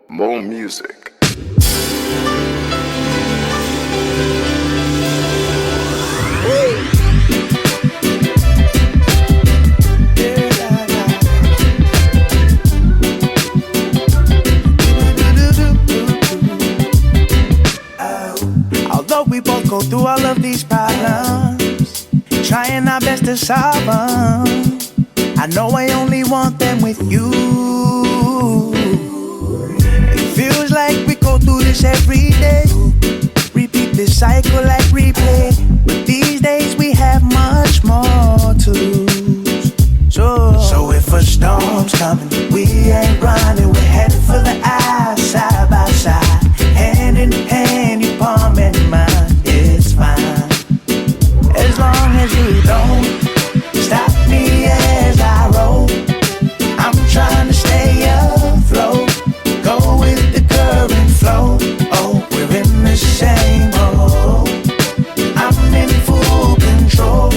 More music. Although we both go through all of these problems, trying our best to solve them, I know I only want them with you. It feels like we go through this every day, repeat this cycle like replay. But these days we have much more to lose. So if a storm's coming, we ain't running, we're headed for the eye, side by side, hand in hand, you palm in mine, it's fine. As long as you don't stop me as I roll, I'm trying to stay afloat, go with the current flow. Oh, we're in the same boat, I'm in full control,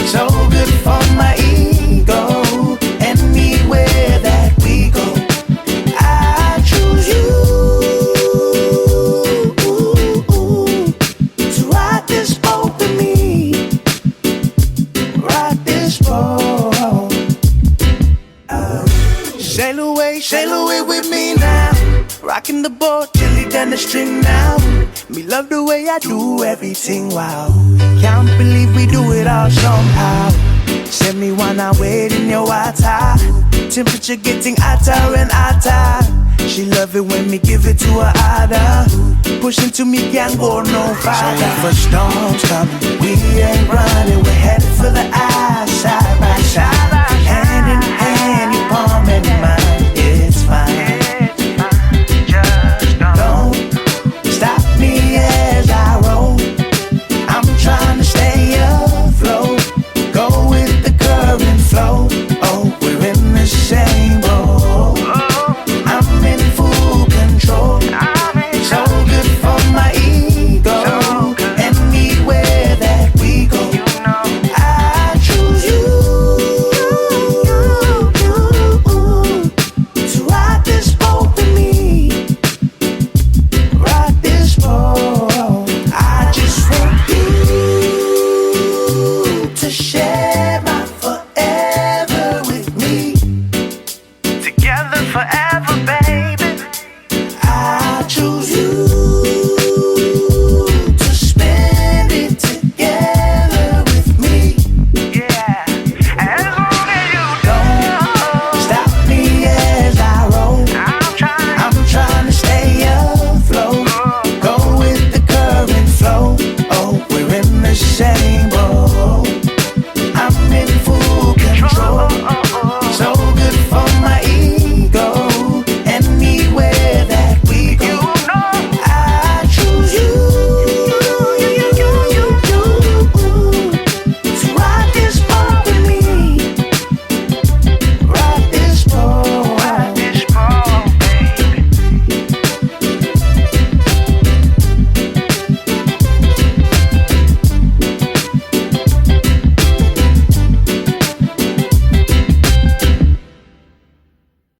so good for my ego. Anywhere that we go, I choose you to ride this boat with me, ride this boat. Sail away with me now, rocking the boat till it down the stream now. Me love the way I do everything, wow. Can't believe we do it all somehow. Send me wanna wait in your water, temperature getting hotter and hotter. She love it when me give it to her harder, pushing to me can't go no farther. So if a storm's coming, we ain't running, we're headed for the eye, side by side, hand in hand, you palm in mine.